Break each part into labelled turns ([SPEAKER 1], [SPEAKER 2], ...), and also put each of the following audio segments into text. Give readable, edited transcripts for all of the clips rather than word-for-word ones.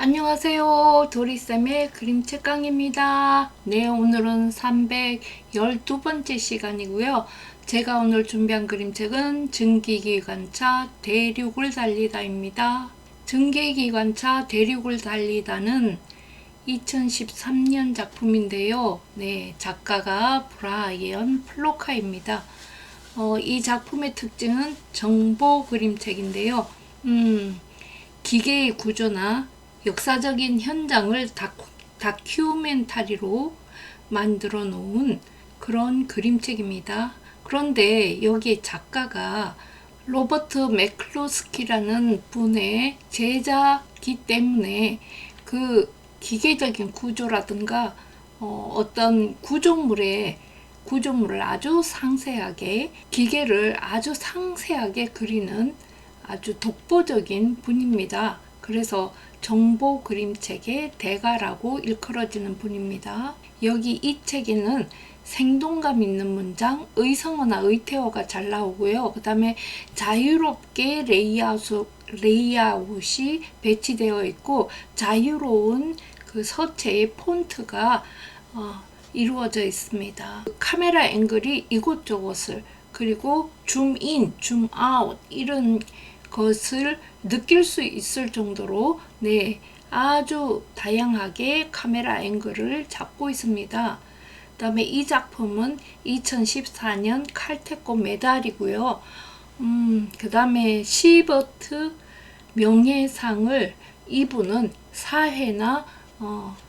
[SPEAKER 1] 안녕하세요. 도리쌤의 그림책 강의입니다. 네, 오늘은 312번째 시간이고요. 제가 오늘 준비한 그림책은 증기기관차 대륙을 달리다입니다. 증기기관차 대륙을 달리다는 2013년 작품인데요. 네, 작가가 브라이언 플로카입니다. 이 작품의 특징은 정보 그림책인데요. 기계의 구조나 역사적인 현장을 다큐멘터리로 만들어 놓은 그런 그림책입니다. 그런데 여기 작가가 로버트 맥클로스키라는 분의 제자기 때문에 그 기계적인 구조라든가 어떤 구조물을 아주 상세하게, 기계를 아주 상세하게 그리는 아주 독보적인 분입니다. 그래서 정보 그림책의 대가라고 일컬어지는 분입니다. 여기 이 책에는 생동감 있는 문장, 의성어나 의태어가 잘 나오고요. 그 다음에 자유롭게 레이아웃이 배치되어 있고 자유로운 그 서체의 폰트가 이루어져 있습니다. 카메라 앵글이 이곳저곳을, 그리고 줌인, 줌아웃 이런 것을 느낄 수 있을 정도로 아주 다양하게 카메라 앵글을 잡고 있습니다. 그 다음에 이 작품은 2014년 칼테코 메달이고요. 그 다음에 시버트 명예상을 이분은 4회나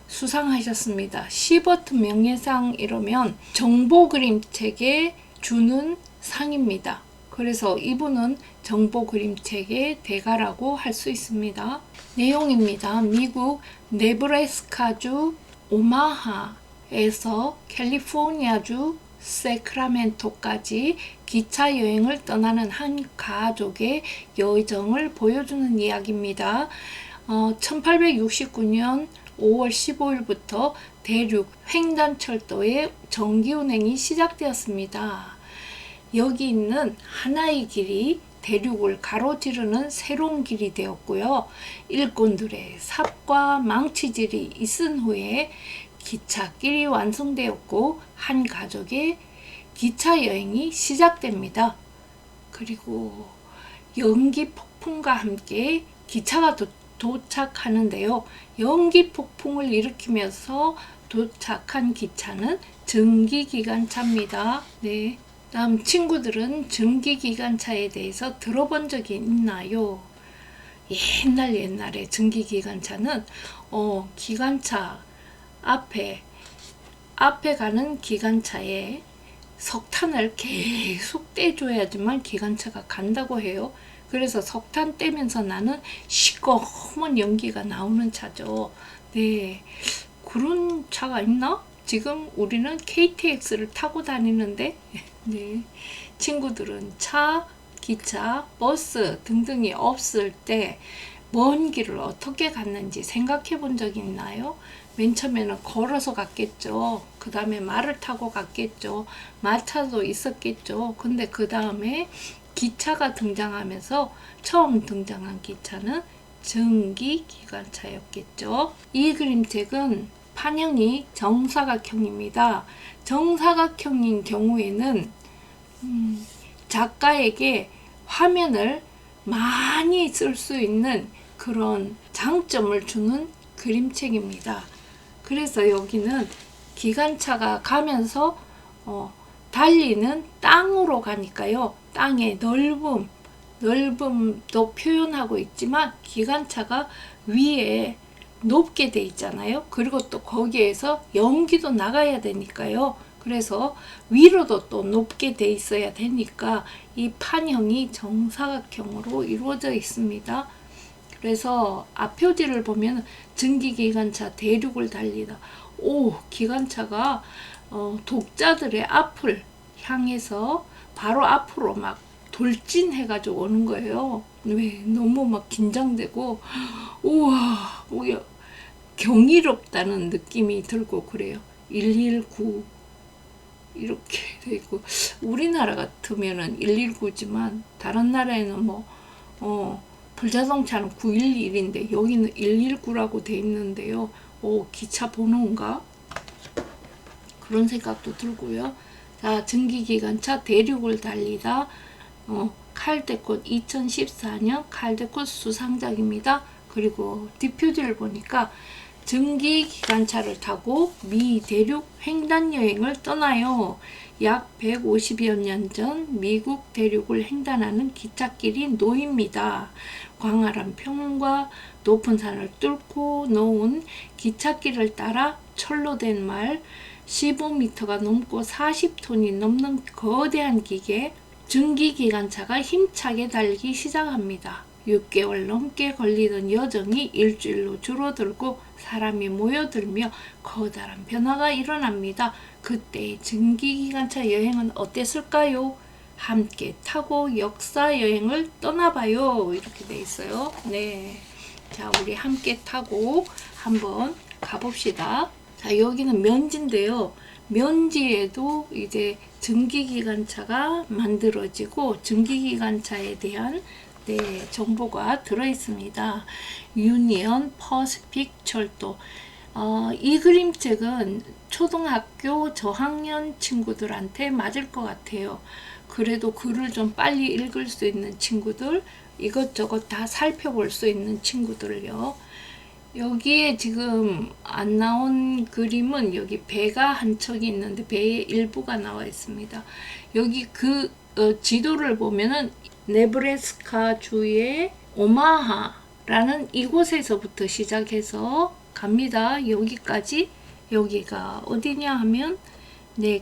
[SPEAKER 1] 수상하셨습니다. 시버트 명예상 이러면 정보 그림책에 주는 상입니다. 그래서 이분은 정보 그림책의 대가라고 할 수 있습니다. 내용입니다. 미국 네브래스카주 오마하에서 캘리포니아주 세크라멘토까지 기차 여행을 떠나는 한 가족의 여정을 보여주는 이야기입니다. 1869년 5월 15일부터 대륙 횡단철도의 정기 운행이 시작되었습니다. 여기 있는 하나의 길이 대륙을 가로지르는 새로운 길이 되었고요. 일꾼들의 삽과 망치질이 있은 후에 기찻길이 완성되었고 한 가족의 기차 여행이 시작됩니다. 그리고 연기 폭풍과 함께 기차가 도착하는데요. 연기 폭풍을 일으키면서 도착한 기차는 증기기관차입니다. 네. 다음 친구들은 증기기관차에 대해서 들어본 적이 있나요? 옛날에 증기기관차는 기관차 앞에 가는 기관차에 석탄을 계속 떼줘야지만 기관차가 간다고 해요. 그래서 석탄 떼면서 나는 시꺼먼 연기가 나오는 차죠. 네, 그런 차가 있나? 지금 우리는 KTX를 타고 다니는데 네, 친구들은 차, 기차, 버스 등등이 없을 때 먼 길을 어떻게 갔는지 생각해 본 적이 있나요? 맨 처음에는 걸어서 갔겠죠. 그 다음에 말을 타고 갔겠죠. 마차도 있었겠죠. 근데 그 다음에 기차가 등장하면서 처음 등장한 기차는 증기기관차였겠죠. 이 그림책은 판형이 정사각형입니다. 정사각형인 경우에는 작가에게 화면을 많이 쓸 수 있는 그런 장점을 주는 그림책입니다. 그래서 여기는 기관차가 가면서 달리는 땅으로 가니까요. 땅의 넓음도 표현하고 있지만 기관차가 위에 높게 돼 있잖아요. 그리고 또 거기에서 연기도 나가야 되니까요. 그래서 위로도 또 높게 돼 있어야 되니까 이 판형이 정사각형으로 이루어져 있습니다. 그래서 앞표지를 보면 증기기관차 대륙을 달리다. 기관차가 독자들의 앞을 향해서 바로 앞으로 막 돌진해가지고 오는 거예요. 왜? 너무 막 긴장되고 우와, 경이롭다는 느낌이 들고 그래요. 119 이렇게 돼 있고, 우리나라 같으면은 119지만 다른 나라에는 불자동차는 911인데 여기는 119라고 돼 있는데요. 기차 번호인가? 그런 생각도 들고요. 자, 증기기관차 대륙을 달리다 칼데콧 2014년 칼데콧 수상작입니다. 그리고 뒷표지를 보니까 증기기관차를 타고 미 대륙 횡단여행을 떠나요. 약 150여 년 전 미국 대륙을 횡단하는 기찻길이 놓입니다. 광활한 평원과 높은 산을 뚫고 놓은 기찻길을 따라 철로 된 말 15m가 넘고 40톤이 넘는 거대한 기계 증기기관차가 힘차게 달리기 시작합니다. 6개월 넘게 걸리던 여정이 일주일로 줄어들고 사람이 모여들며 커다란 변화가 일어납니다. 그때의 증기기관차 여행은 어땠을까요? 함께 타고 역사 여행을 떠나봐요. 이렇게 돼 있어요. 네. 자, 우리 함께 타고 한번 가봅시다. 자, 여기는 면지인데요. 면지에도 이제 증기기관차가 만들어지고 증기기관차에 대한 정보가 들어 있습니다. 유니언 퍼시픽 철도. 이 그림책은 초등학교 저학년 친구들한테 맞을 것 같아요. 그래도 글을 좀 빨리 읽을 수 있는 친구들, 이것저것 다 살펴볼 수 있는 친구들요. 여기에 지금 안 나온 그림은 여기 배가 한 척이 있는데 배의 일부가 나와 있습니다. 여기 지도를 보면은 네브래스카 주의 오마하라는 이곳에서부터 시작해서 갑니다. 여기까지. 여기가 어디냐 하면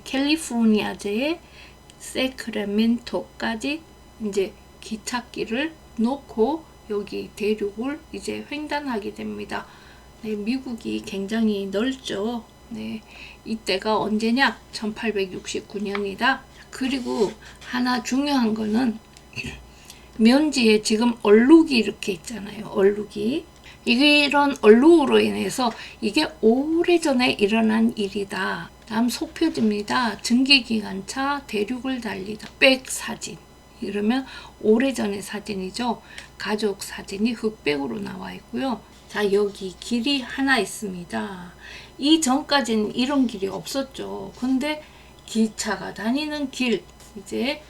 [SPEAKER 1] 캘리포니아주의 세크라멘토까지 이제 기찻길을 놓고 여기 대륙을 이제 횡단하게 됩니다. 미국이 굉장히 넓죠. 이때가 언제냐? 1869년이다. 그리고 하나 중요한 거는 면지에 지금 얼룩이 이렇게 있잖아요. 얼룩이. 이런 얼룩으로 인해서 이게 오래전에 일어난 일이다. 다음 속표지입니다. 증기기관차 대륙을 달리다. 백 사진. 이러면 오래전의 사진이죠. 가족 사진이 흑백으로 나와 있고요. 자, 여기 길이 하나 있습니다. 이전까지는 이런 길이 없었죠. 근데 기차가 다니는 길, 이제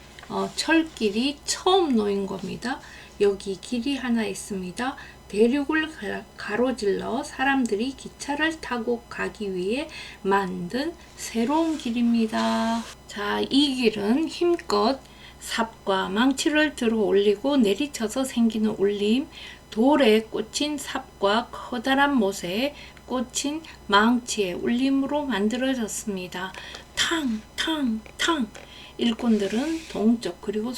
[SPEAKER 1] 철길이 처음 놓인 겁니다. 여기 길이 하나 있습니다. 대륙을 가로질러 사람들이 기차를 타고 가기 위해 만든 새로운 길입니다. 자, 이 길은 힘껏 삽과 망치를 들어 올리고 내리쳐서 생기는 울림, 돌에 꽂힌 삽과 커다란 못에 꽂힌 망치의 울림으로 만들어졌습니다. 탕, 탕, 탕. 일꾼들은 동쪽 그리고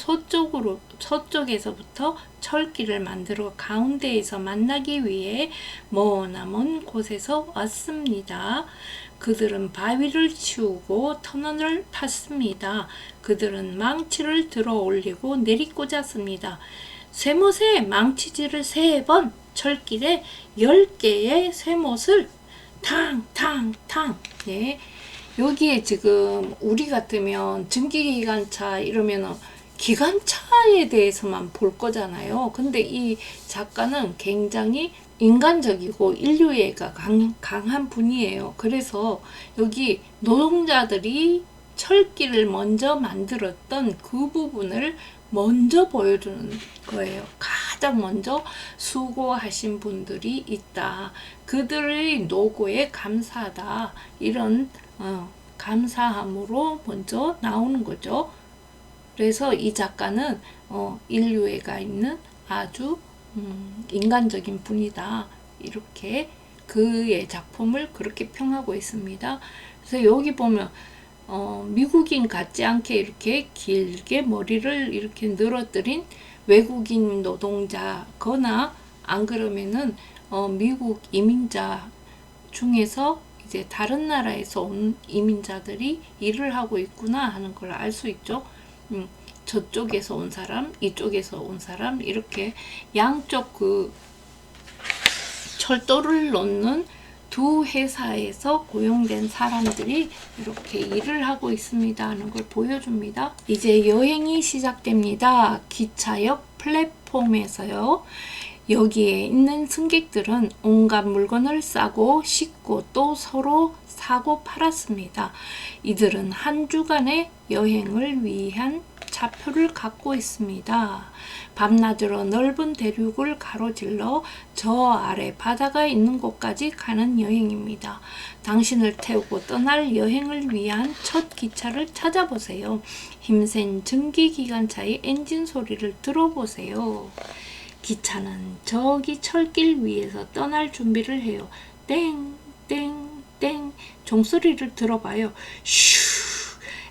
[SPEAKER 1] 서쪽에서부터 철길을 만들어 가운데에서 만나기 위해 머나먼 곳에서 왔습니다. 그들은 바위를 치우고 터널을 팠습니다. 그들은 망치를 들어 올리고 내리꽂았습니다. 쇠못에 망치질을 3번, 철길에 10개의 쇠못을 탕탕탕. 여기에 지금 우리 같으면 증기기관차 이러면 기관차에 대해서만 볼 거잖아요. 근데 이 작가는 굉장히 인간적이고 인류애가 강한 분이에요. 그래서 여기 노동자들이 철길을 먼저 만들었던 그 부분을 먼저 보여주는 거예요. 가장 먼저 수고하신 분들이 있다. 그들의 노고에 감사하다. 이런 감사함으로 먼저 나오는 거죠. 그래서 이 작가는 인류애가 있는 아주 인간적인 분이다. 이렇게 그의 작품을 그렇게 평하고 있습니다. 그래서 여기 보면 미국인 같지 않게 이렇게 길게 머리를 이렇게 늘어뜨린 외국인 노동자거나 안 그러면은 미국 이민자 중에서 이제 다른 나라에서 온 이민자들이 일을 하고 있구나 하는 걸 알 수 있죠. 저쪽에서 온 사람, 이쪽에서 온 사람, 이렇게 양쪽 그 철도를 놓는 두 회사에서 고용된 사람들이 이렇게 일을 하고 있습니다 하는 걸 보여줍니다. 이제 여행이 시작됩니다. 기차역 플랫폼 포함해서요. 여기에 있는 승객들은 온갖 물건을 싸고 싣고 또 서로 사고 팔았습니다. 이들은 한 주간의 여행을 위한 차표를 갖고 있습니다. 밤낮으로 넓은 대륙을 가로질러 저 아래 바다가 있는 곳까지 가는 여행입니다. 당신을 태우고 떠날 여행을 위한 첫 기차를 찾아보세요. 힘센 증기기관차의 엔진 소리를 들어보세요. 기차는 저기 철길 위에서 떠날 준비를 해요. 땡, 땡, 땡. 종소리를 들어봐요. 슈.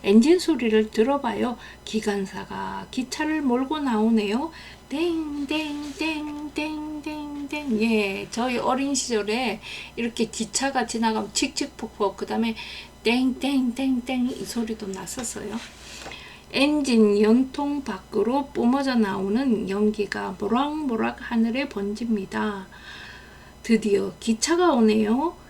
[SPEAKER 1] 엔진 소리를 들어봐요. 기관사가 기차를 몰고 나오네요. 땡, 땡, 땡, 땡, 땡, 땡. 예, 저희 어린 시절에 이렇게 기차가 지나가면 칙칙폭폭, 그 다음에 땡, 땡, 땡, 땡 이 소리도 났었어요. 엔진 연통 밖으로 뿜어져 나오는 연기가 모락모락 하늘에 번집니다. 드디어 기차가 오네요.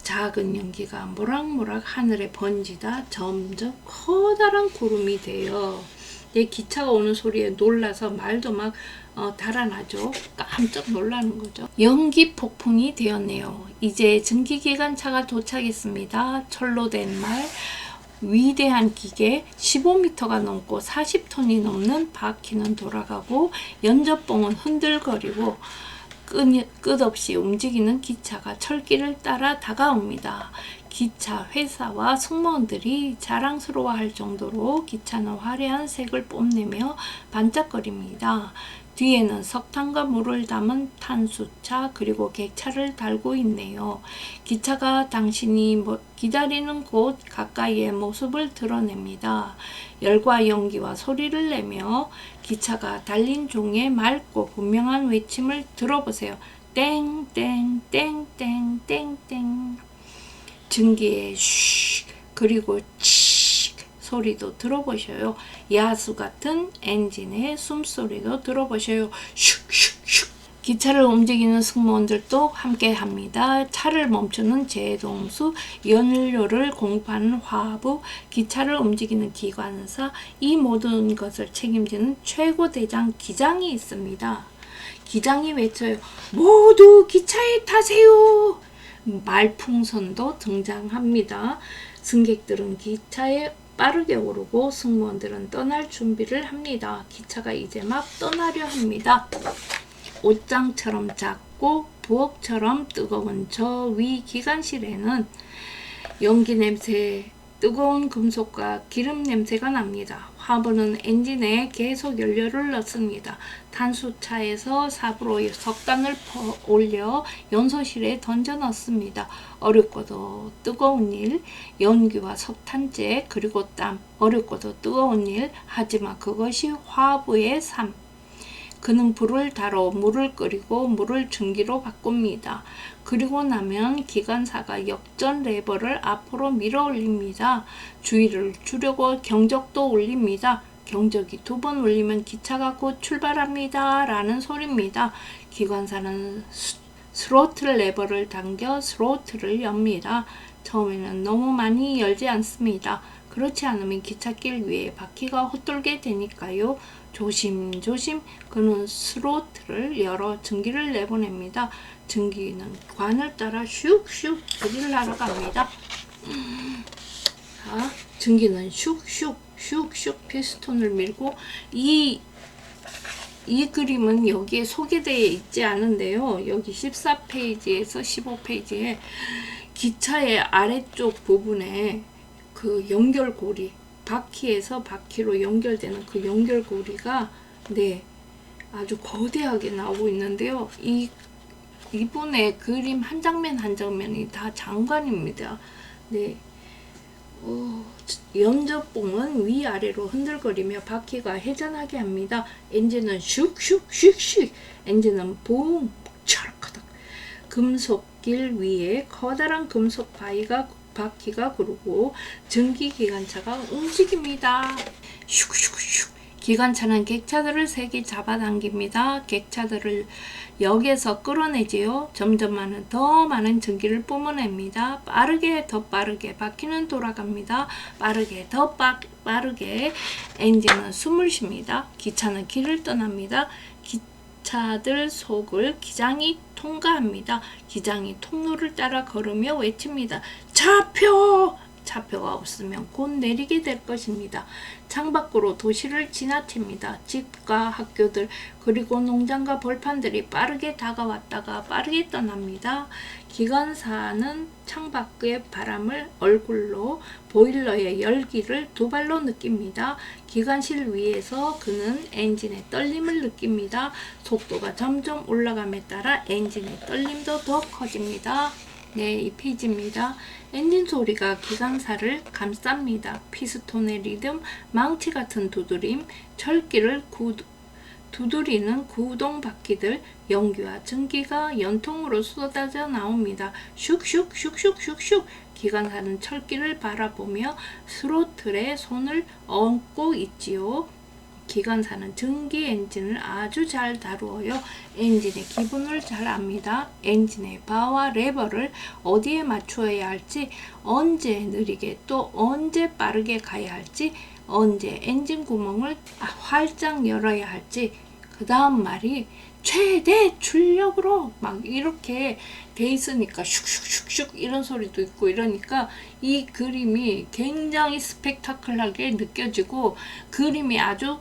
[SPEAKER 1] 작은 연기가 모락모락 하늘에 번지다 점점 커다란 구름이 돼요. 내 기차가 오는 소리에 놀라서 말도 막 달아나죠. 깜짝 놀라는 거죠. 연기 폭풍이 되었네요. 이제 증기기관차가 도착했습니다. 철로 된 말, 위대한 기계, 15m가 넘고 40톤이 넘는 바퀴는 돌아가고 연접봉은 흔들거리고 끝없이 움직이는 기차가 철길을 따라 다가옵니다. 기차 회사와 승무원들이 자랑스러워할 정도로 기차는 화려한 색을 뽐내며 반짝거립니다. 뒤에는 석탄과 물을 담은 탄수차 그리고 객차를 달고 있네요. 기차가 당신이 기다리는 곳 가까이의 모습을 드러냅니다. 열과 연기와 소리를 내며 기차가 달린 종의 맑고 분명한 외침을 들어보세요. 땡, 땡, 땡, 땡, 땡, 땡. 증기의 슉 그리고 칙 소리도 들어보셔요. 야수 같은 엔진의 숨소리도 들어보셔요. 슉슉슉. 기차를 움직이는 승무원들도 함께 합니다. 차를 멈추는 제동수, 연료를 공급하는 화부, 기차를 움직이는 기관사, 이 모든 것을 책임지는 최고 대장 기장이 있습니다. 기장이 외쳐요. 모두 기차에 타세요. 말풍선도 등장합니다. 승객들은 기차에 빠르게 오르고 승무원들은 떠날 준비를 합니다. 기차가 이제 막 떠나려 합니다. 옷장처럼 작고 부엌처럼 뜨거운 저 위 기관실에는 연기 냄새, 뜨거운 금속과 기름 냄새가 납니다. 화분은 엔진에 계속 연료를 넣습니다. 탄수차에서 삽으로 석탄을 올려 연소실에 던져 넣습니다. 어렵고도 뜨거운 일, 연기와 석탄재 그리고 땀, 어렵고도 뜨거운 일, 하지만 그것이 화부의 삶. 그는 불을 다뤄 물을 끓이고 물을 증기로 바꿉니다. 그리고 나면 기관사가 역전 레버를 앞으로 밀어 올립니다. 주의를 주려고 경적도 울립니다. 경적이 2번 울리면 기차가 곧 출발합니다. 라는 소리입니다. 기관사는 스로틀 레버를 당겨 스로틀을 엽니다. 처음에는 너무 많이 열지 않습니다. 그렇지 않으면 기찻길 위에 바퀴가 헛돌게 되니까요. 조심조심 그는 스로틀을 열어 증기를 내보냅니다. 증기는 관을 따라 슉슉 길을 날아갑니다. 자, 증기는 슉슉 슉슉 피스톤을 밀고 이 그림은 여기에 소개되어 있지 않은데요. 여기 14페이지에서 15페이지에 기차의 아래쪽 부분에 그 연결고리 바퀴에서 바퀴로 연결되는 그 연결고리가 아주 거대하게 나오고 있는데요. 이분의 그림 한 장면 한 장면이 다 장관입니다. 연접봉은 위아래로 흔들거리며 바퀴가 회전하게 합니다. 엔진은 슉슉슉슉, 엔진은 붕 차락하닥. 금속길 위에 커다란 금속 바퀴가 구르고 증기기관차가 움직입니다. 슉슉슉. 기관차는 객차들을 세게 잡아당깁니다. 객차들을 역에서 끌어내지요. 점점 더 많은 증기를 뿜어냅니다. 빠르게 더 빠르게 바퀴는 돌아갑니다. 빠르게 더 빠르게 엔진은 숨을 쉽니다. 기차는 길을 떠납니다. 기차들 속을 기장이 통과합니다. 기장이 통로를 따라 걸으며 외칩니다. 차표! 차표가 없으면 곧 내리게 될 것입니다. 창밖으로 도시를 지나칩니다. 집과 학교들 그리고 농장과 벌판들이 빠르게 다가왔다가 빠르게 떠납니다. 기관사는 창밖의 바람을 얼굴로 보일러의 열기를 두 발로 느낍니다. 기관실 위에서 그는 엔진의 떨림을 느낍니다. 속도가 점점 올라감에 따라 엔진의 떨림도 더 커집니다. 네, 이 페이지입니다. 엔진 소리가 기관사를 감쌉니다. 피스톤의 리듬, 망치 같은 두드림, 철기를 두드리는 구동 바퀴들, 연기와 증기가 연통으로 쏟아져 나옵니다. 슉슉슉슉슉슉. 기관사는 철기를 바라보며 스로틀에 손을 얹고 있지요. 기관사는 전기 엔진을 아주 잘 다루어요. 엔진의 기분을 잘 압니다. 엔진의 바와 레버를 어디에 맞추어야 할지, 언제 느리게 또 언제 빠르게 가야 할지, 언제 엔진 구멍을 활짝 열어야 할지, 그 다음 말이 최대 출력으로 막 이렇게 돼 있으니까 슉슉슉슉 이런 소리도 있고 이러니까 이 그림이 굉장히 스펙타클하게 느껴지고 그림이 아주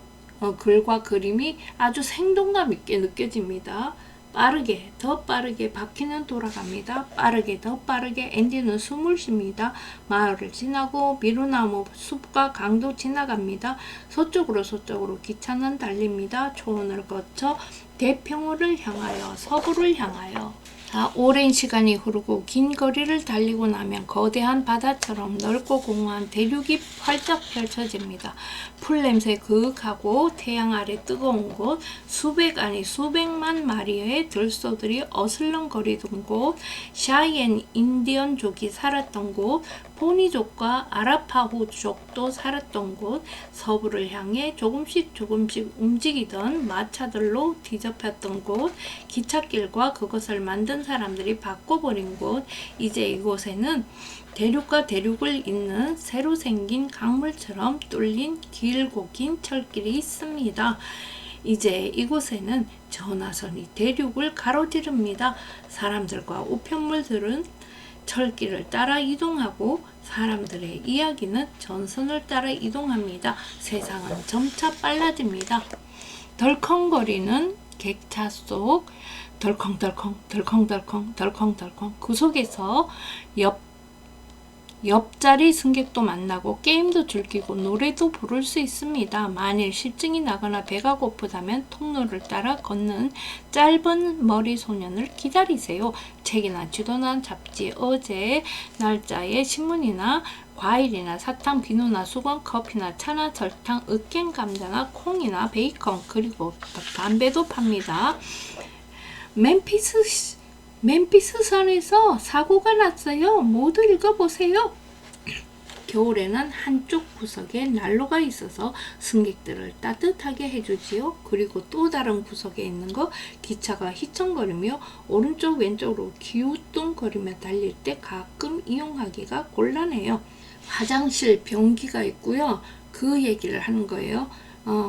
[SPEAKER 1] 글과 그림이 아주 생동감 있게 느껴집니다. 빠르게 더 빠르게 바퀴는 돌아갑니다. 빠르게 더 빠르게 엔진은 숨을 쉽니다. 마을을 지나고 미루나무 숲과 강도 지나갑니다. 서쪽으로 기차는 달립니다. 초원을 거쳐 대평호를 향하여 서부를 향하여. 오랜 시간이 흐르고 긴 거리를 달리고 나면 거대한 바다처럼 넓고 공허한 대륙이 활짝 펼쳐집니다. 풀냄새 그윽하고 태양 아래 뜨거운 곳, 수백 아니 수백만 마리의 들소들이 어슬렁거리던 곳, 샤이엔 인디언족이 살았던 곳, 포니족과 아라파후족도 살았던 곳, 서부를 향해 조금씩 움직이던 마차들로 뒤덮였던 곳, 기찻길과 그것을 만든 사람들이 바꿔버린 곳, 이제 이곳에는 대륙과 대륙을 잇는 새로 생긴 강물처럼 뚫린 길고 긴 철길이 있습니다. 이제 이곳에는 전화선이 대륙을 가로지릅니다. 사람들과 우편물들은 철길을 따라 이동하고 사람들의 이야기는 전선을 따라 이동합니다. 세상은 점차 빨라집니다. 덜컹거리는 객차 속 덜컹덜컹 그 속에서 옆자리 승객도 만나고 게임도 즐기고 노래도 부를 수 있습니다. 만일 실증이 나거나 배가 고프다면 통로를 따라 걷는 짧은 머리 소년을 기다리세요. 책이나 지도나 잡지, 어제 날짜의 신문이나 과일이나 사탕, 비누나 수건, 커피나 차나 설탕, 으깬 감자나 콩이나 베이컨, 그리고 담배도 팝니다. 멤피스 선에서 사고가 났어요. 모두 읽어보세요. 겨울에는 한쪽 구석에 난로가 있어서 승객들을 따뜻하게 해주지요. 그리고 또 다른 구석에 있는 거 기차가 휘청거리며 오른쪽 왼쪽으로 기우뚱거리며 달릴 때 가끔 이용하기가 곤란해요. 화장실 변기가 있고요. 그 얘기를 하는 거예요.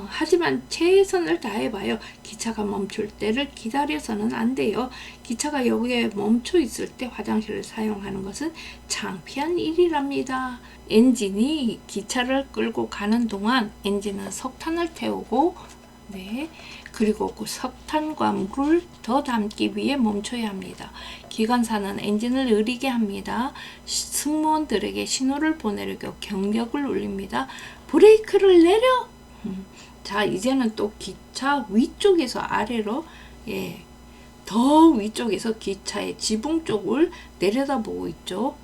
[SPEAKER 1] 하지만 최선을 다해봐요. 기차가 멈출 때를 기다려서는 안 돼요. 기차가 여기에 멈춰 있을 때 화장실을 사용하는 것은 창피한 일이랍니다. 엔진이 기차를 끌고 가는 동안 엔진은 석탄을 태우고 그리고 그 석탄과 물을 더 담기 위해 멈춰야 합니다. 기관사는 엔진을 느리게 합니다. 승무원들에게 신호를 보내려고 경적을 울립니다. 브레이크를 내려! 자, 이제는 또 기차 위쪽에서 아래로 더 위쪽에서 기차의 지붕 쪽을 내려다보고 있죠.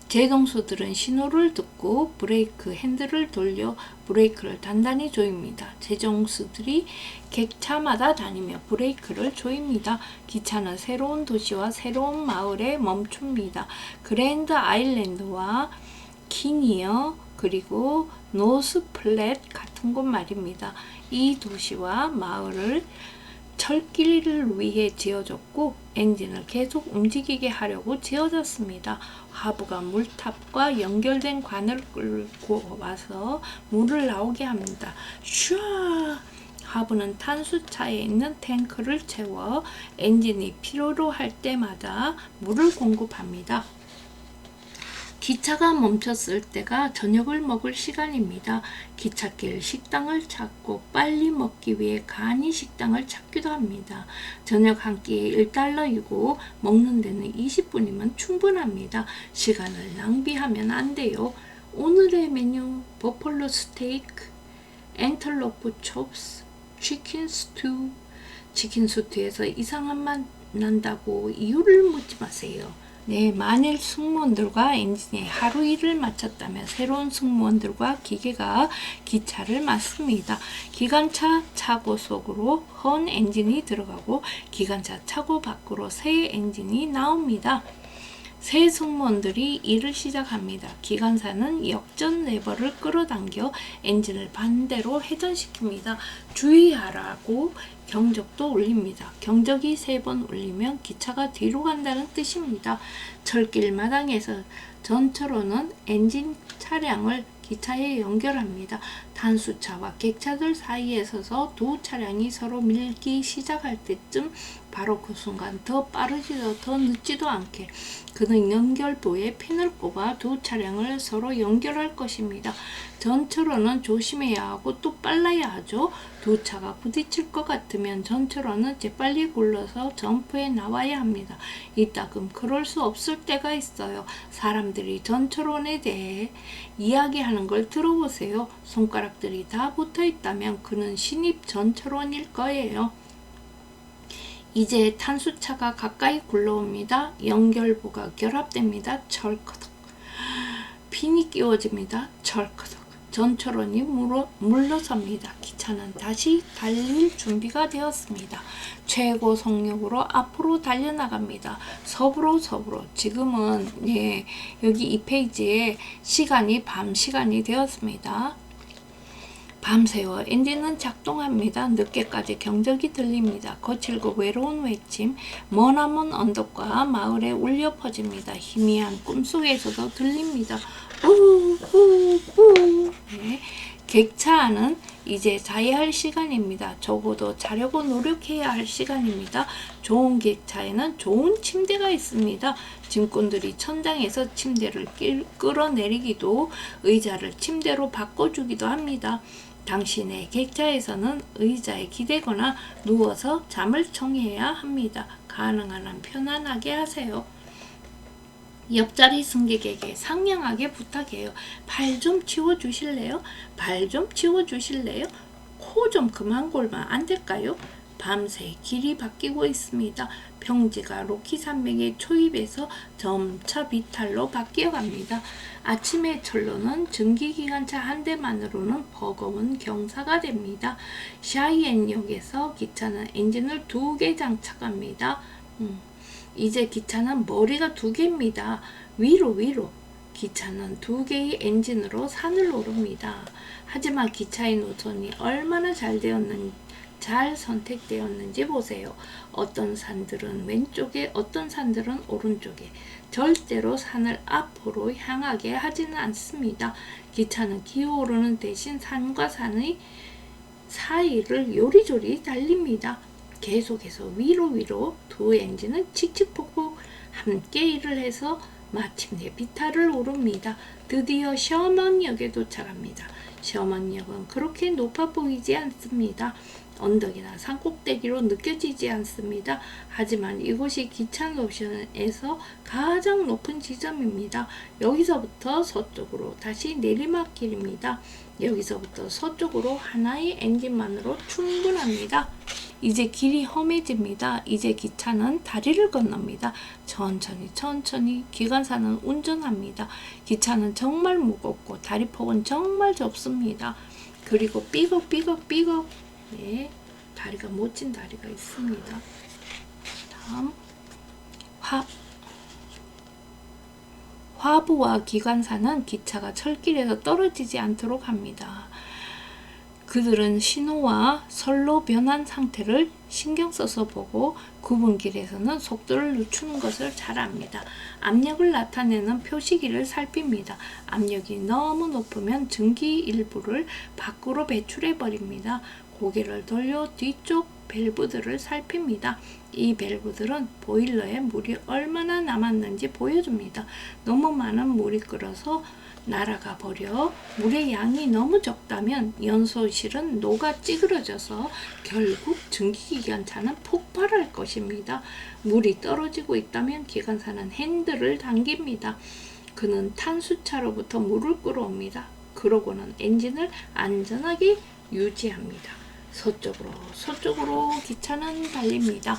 [SPEAKER 1] 제동수들은 신호를 듣고 브레이크 핸들을 돌려 브레이크를 단단히 조입니다. 제동수들이 객차마다 다니며 브레이크를 조입니다. 기차는 새로운 도시와 새로운 마을에 멈춥니다. 그랜드 아일랜드와 키니어 그리고 노스 플랫 같은 곳 말입니다. 이 도시와 마을을 철길을 위해 지어졌고 엔진을 계속 움직이게 하려고 지어졌습니다. 화부가 물탑과 연결된 관을 끌고 와서 물을 나오게 합니다. 슈아! 하부는 탄수차에 있는 탱크를 채워 엔진이 필요로 할 때마다 물을 공급합니다. 기차가 멈췄을 때가 저녁을 먹을 시간입니다. 기찻길 식당을 찾고 빨리 먹기 위해 간이 식당을 찾기도 합니다. 저녁 한 끼에 1달러이고 먹는 데는 20분이면 충분합니다. 시간을 낭비하면 안 돼요. 오늘의 메뉴 버펄로 스테이크, 엔털로프 첩스, 치킨 스튜. 치킨 스튜에서 이상한 맛 난다고 이유를 묻지 마세요. 네, 만일 승무원들과 엔지니어의 하루 일을 마쳤다면 새로운 승무원들과 기계가 기차를 맡습니다. 기관차 차고 속으로 헌 엔진이 들어가고 기관차 차고 밖으로 새 엔진이 나옵니다. 새 승무원들이 일을 시작합니다. 기관사는 역전 레버를 끌어당겨 엔진을 반대로 회전시킵니다. 주의하라고 경적도 울립니다. 경적이 3번 울리면 기차가 뒤로 간다는 뜻입니다. 철길 마당에서 전철호는 엔진 차량을 기차에 연결합니다. 탄수차와 객차들 사이에 서서 두 차량이 서로 밀기 시작할 때쯤 바로 그 순간 더 빠르지도 더 늦지도 않게 그는 연결부에 핀을 꼽아 두 차량을 서로 연결할 것입니다. 전철호는 조심해야 하고 또 빨라야 하죠. 두 차가 부딪힐 것 같으면 전철호는 재빨리 굴러서 점프해 나와야 합니다. 이따금 그럴 수 없을 때가 있어요. 사람들이 전철원에 대해 이야기하는 걸 들어보세요. 손가락들이 다 붙어 있다면 그는 신입 전철원일 거예요. 이제 탄수차가 가까이 굴러옵니다. 연결부가 결합됩니다. 철커덕. 핀이 끼워집니다. 철커덕. 전철원이 물러섭니다. 기차는 다시 달릴 준비가 되었습니다. 최고 속력으로 앞으로 달려나갑니다. 서부로. 지금은 여기 이 페이지에 시간이 밤 시간이 되었습니다. 밤새워 엔진은 작동합니다. 늦게까지 경적이 들립니다. 거칠고 외로운 외침, 머나먼 언덕과 마을에 울려 퍼집니다. 희미한 꿈속에서도 들립니다. 우우우. 네. 객차 안은 이제 자야 할 시간입니다. 적어도 자려고 노력해야 할 시간입니다. 좋은 객차에는 좋은 침대가 있습니다. 짐꾼들이 천장에서 침대를 끌어내리기도 의자를 침대로 바꿔주기도 합니다. 당신의 객차에서는 의자에 기대거나 누워서 잠을 청해야 합니다. 가능한 한 편안하게 하세요. 옆자리 승객에게 상냥하게 부탁해요. 발 좀 치워주실래요? 발 좀 치워주실래요? 코 좀 그만 골면 안 될까요? 밤새 길이 바뀌고 있습니다. 평지가 로키 산맥의 초입에서 점차 비탈로 바뀌어갑니다. 아침의 철로는 증기기관차 한 대만으로는 버거운 경사가 됩니다. 샤이엔역에서 기차는 엔진을 2개 장착합니다. 이제 기차는 머리가 2개입니다. 위로. 기차는 2개의 엔진으로 산을 오릅니다. 하지만 기차의 노선이 얼마나 잘 선택되었는지 보세요. 어떤 산들은 왼쪽에, 어떤 산들은 오른쪽에. 절대로 산을 앞으로 향하게 하지는 않습니다. 기차는 기어오르는 대신 산과 산의 사이를 요리조리 달립니다. 계속해서 위로 두 엔진은 칙칙폭폭 함께 일을 해서 마침내 비탈을 오릅니다. 드디어 셔먼역에 도착합니다. 셔먼역은 그렇게 높아 보이지 않습니다. 언덕이나 산꼭대기로 느껴지지 않습니다. 하지만 이곳이 기차 노선에서 가장 높은 지점입니다. 여기서부터 서쪽으로 다시 내리막길입니다. 여기서부터 서쪽으로 하나의 엔진만으로 충분합니다. 이제 길이 험해집니다. 이제 기차는 다리를 건넙니다. 천천히 기관사는 운전합니다. 기차는 정말 무겁고 다리폭은 정말 좁습니다. 그리고 삐걱 네, 다리가 멋진 다리가 있습니다. 다음 화부와 기관사는 기차가 철길에서 떨어지지 않도록 합니다. 그들은 신호와 선로 변환 상태를 신경 써서 보고 구분길에서는 속도를 늦추는 것을 잘 압니다. 압력을 나타내는 표시기를 살핍니다. 압력이 너무 높으면 증기 일부를 밖으로 배출해 버립니다. 고개를 돌려 뒤쪽 밸브들을 살핍니다. 이 밸브들은 보일러에 물이 얼마나 남았는지 보여줍니다. 너무 많은 물이 끓어서 날아가 버려 물의 양이 너무 적다면 연소실은 녹아 찌그러져서 결국 증기기관차는 폭발할 것입니다. 물이 떨어지고 있다면 기관사는 핸들을 당깁니다. 그는 탄수차로부터 물을 끌어옵니다. 그러고는 엔진을 안전하게 유지합니다. 서쪽으로 기차는 달립니다.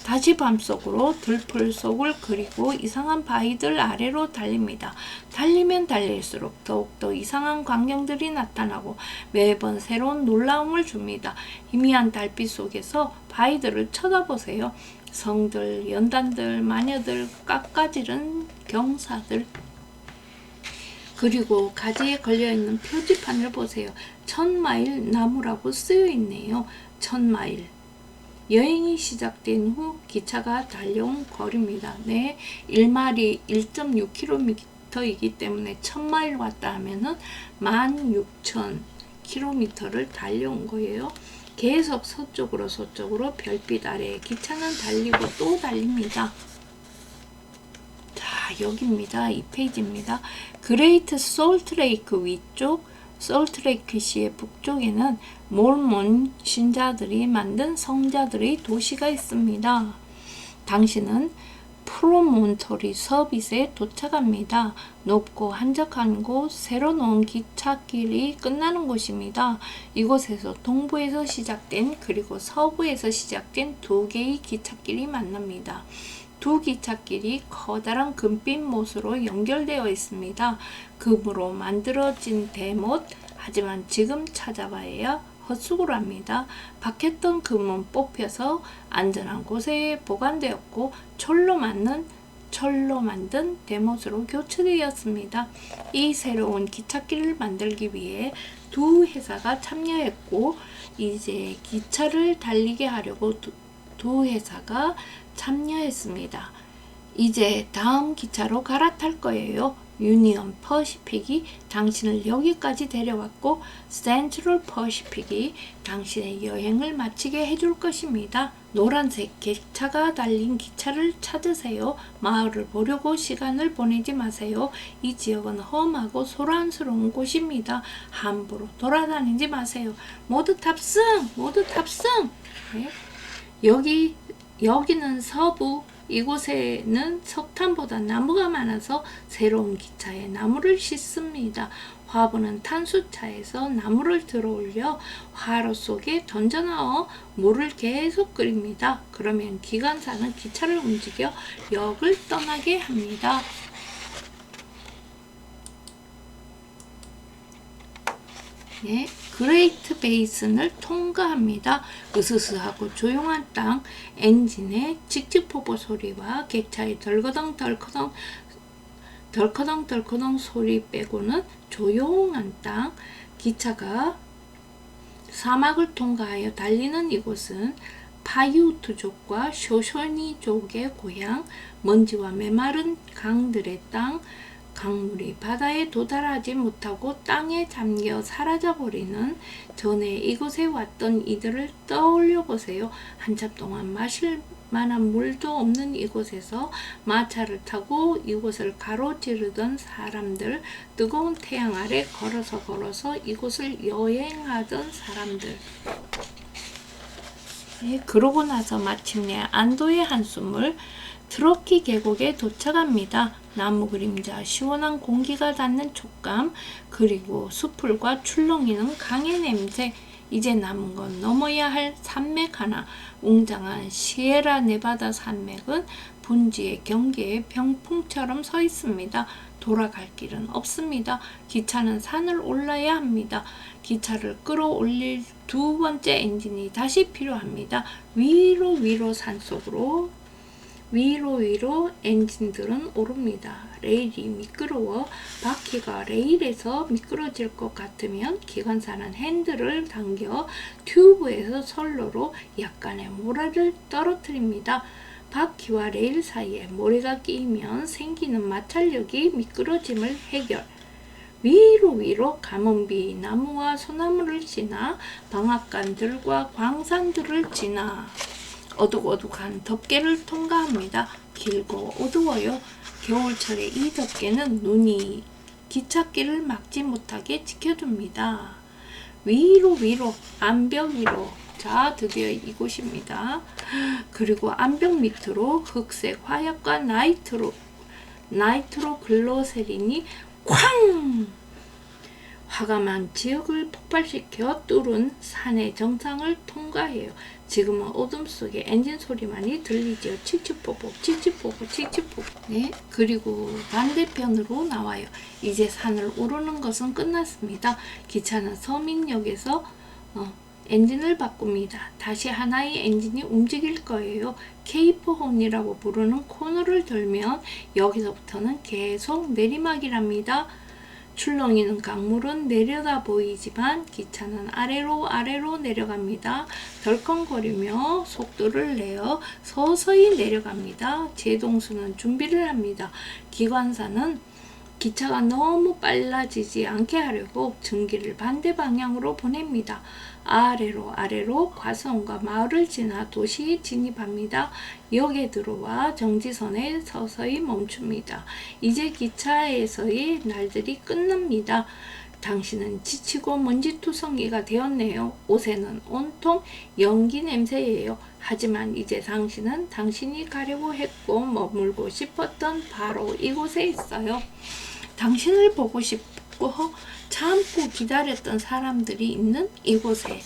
[SPEAKER 1] 다시 밤속으로 들풀 속을 그리고 이상한 바위들 아래로 달립니다. 달리면 달릴수록 더욱더 이상한 광경들이 나타나고 매번 새로운 놀라움을 줍니다. 희미한 달빛 속에서 바위들을 쳐다보세요. 성들, 연단들, 마녀들, 깎아지른 경사들, 그리고 가지에 걸려있는 표지판을 보세요. 1000마일 나무라고 쓰여있네요. 1000마일. 여행이 시작된 후 기차가 달려온 거리입니다. 네, 1마일이 1.6km이기 때문에 1000마일 왔다 하면은 16,000km를 달려온 거예요. 계속 서쪽으로 별빛 아래 기차는 달리고 또 달립니다. 자, 여기입니다. 이 페이지입니다. 그레이트 솔트레이크 위쪽, 솔트레이크시의 북쪽에는 몰몬 신자들이 만든 성자들의 도시가 있습니다. 당신은 프로몬토리 서빗에 도착합니다. 높고 한적한 곳, 새로 놓은 기찻길이 끝나는 곳입니다. 이곳에서 동부에서 시작된 그리고 서부에서 시작된 두 개의 기찻길이 만납니다. 두 기찻길이 커다란 금빛 못으로 연결되어 있습니다. 금으로 만들어진 대못, 하지만 지금 찾아봐야 헛수고랍니다. 박혔던 금은 뽑혀서 안전한 곳에 보관되었고 철로 만든 대못으로 교체되었습니다. 이 새로운 기찻길을 만들기 위해 두 회사가 참여했고 이제 기차를 달리게 하려고 두 회사가 참여했습니다. 이제 다음 기차로 갈아탈 거예요. 유니언 퍼시픽이 당신을 여기까지 데려왔고 센트럴 퍼시픽이 당신의 여행을 마치게 해줄 것입니다. 노란색 기차가 달린 기차를 찾으세요. 마을을 보려고 시간을 보내지 마세요. 이 지역은 험하고 소란스러운 곳입니다. 함부로 돌아다니지 마세요. 모두 탑승! 모두 탑승! 네. 여기는 서부, 이곳에는 석탄보다 나무가 많아서 새로운 기차에 나무를 싣습니다. 화분은 탄수차에서 나무를 들어올려 화로 속에 던져넣어 물을 계속 끓입니다. 그러면 기관사는 기차를 움직여 역을 떠나게 합니다. 네, 그레이트 베이슨을 통과합니다. 으스스하고 조용한 땅, 엔진의 칙칙포포 소리와 객차의 덜커덩 소리 빼고는 조용한 땅. 기차가 사막을 통과하여 달리는 이곳은 파이우트족과 쇼쇼니족의 고향, 먼지와 메마른 강들의 땅, 강물이 바다에 도달하지 못하고 땅에 잠겨 사라져버리는 전에 이곳에 왔던 이들을 떠올려 보세요. 한참 동안 마실 만한 물도 없는 이곳에서 마차를 타고 이곳을 가로지르던 사람들, 뜨거운 태양 아래 걸어서 이곳을 여행하던 사람들. 네, 그러고 나서 마침내 안도의 한숨을 트로키 계곡에 도착합니다. 나무 그림자, 시원한 공기가 닿는 촉감, 그리고 수풀과 출렁이는 강의 냄새. 이제 남은 건 넘어야 할 산맥 하나. 웅장한 시에라 네바다 산맥은 분지의 경계에 병풍처럼 서 있습니다. 돌아갈 길은 없습니다. 기차는 산을 올라야 합니다. 기차를 끌어올릴 두 번째 엔진이 다시 필요합니다. 위로 산속으로 위로 엔진들은 오릅니다. 레일이 미끄러워 바퀴가 레일에서 미끄러질 것 같으면 기관사는 핸들을 당겨 튜브에서 선로로 약간의 모래를 떨어뜨립니다. 바퀴와 레일 사이에 모래가 끼이면 생기는 마찰력이 미끄러짐을 해결. 위로 가뭄비 나무와 소나무를 지나 방앗간들과 광산들을 지나 어둑어둑한 덮개를 통과합니다. 길고 어두워요. 겨울철에 이 덮개는 눈이 기찻길을 막지 못하게 지켜줍니다. 위로 암벽 위로. 자, 드디어 이곳입니다. 그리고 암벽 밑으로 흑색 화약과 나이트로 글로세린이 쾅! 화감한 지역을 폭발시켜 뚫은 산의 정상을 통과해요. 지금은 어둠 속에 엔진 소리만이 들리죠. 칙칙폭폭. 네, 그리고 반대편으로 나와요. 이제 산을 오르는 것은 끝났습니다. 기차는 서민역에서 엔진을 바꿉니다. 다시 하나의 엔진이 움직일 거예요. 케이프 홈이라고 부르는 코너를 돌면 여기서부터는 계속 내리막이랍니다. 출렁이는 강물은 내려다 보이지만 기차는 아래로 내려갑니다. 덜컹거리며 속도를 내어 서서히 내려갑니다. 제동수는 준비를 합니다. 기관사는 기차가 너무 빨라지지 않게 하려고 증기를 반대 방향으로 보냅니다. 아래로 과수원과 마을을 지나 도시에 진입합니다. 역에 들어와 정지선에 서서히 멈춥니다. 이제 기차에서의 날들이 끝납니다. 당신은 지치고 먼지투성이가 되었네요. 옷에는 온통 연기 냄새예요. 하지만 이제 당신은 당신이 가려고 했고 머물고 싶었던 바로 이곳에 있어요. 당신을 보고 싶고 참고 기다렸던 사람들이 있는 이곳에.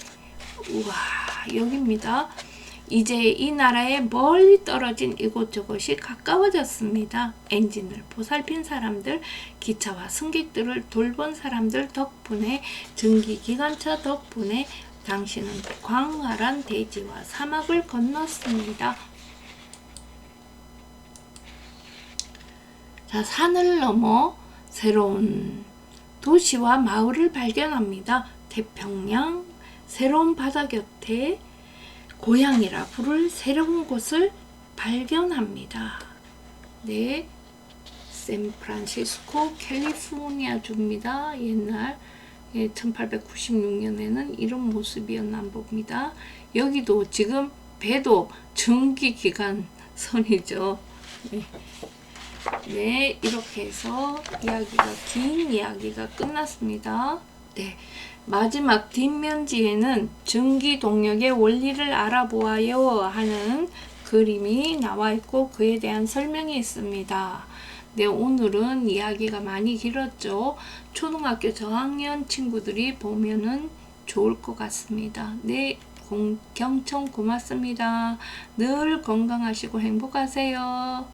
[SPEAKER 1] 우와, 여기입니다. 이제 이 나라에 멀리 떨어진 이곳저곳이 가까워졌습니다. 엔진을 보살핀 사람들, 기차와 승객들을 돌본 사람들 덕분에, 증기기관차 덕분에 당신은 광활한 대지와 사막을 건넜습니다. 자, 산을 넘어 새로운 도시와 마을을 발견합니다. 태평양, 새로운 바다 곁에 고향이라 부를 새로운 곳을 발견합니다. 네, 샌프란시스코 캘리포니아주입니다. 옛날 1896년에는 이런 모습이었나 봅니다. 여기도 지금 배도 증기기관 선이죠. 네. 네, 이렇게 해서 긴 이야기가 끝났습니다. 네, 마지막 뒷면지에는 증기 동력의 원리를 알아보아요 하는 그림이 나와 있고 그에 대한 설명이 있습니다. 네, 오늘은 이야기가 많이 길었죠. 초등학교 저학년 친구들이 보면은 좋을 것 같습니다. 네, 경청 고맙습니다. 늘 건강하시고 행복하세요.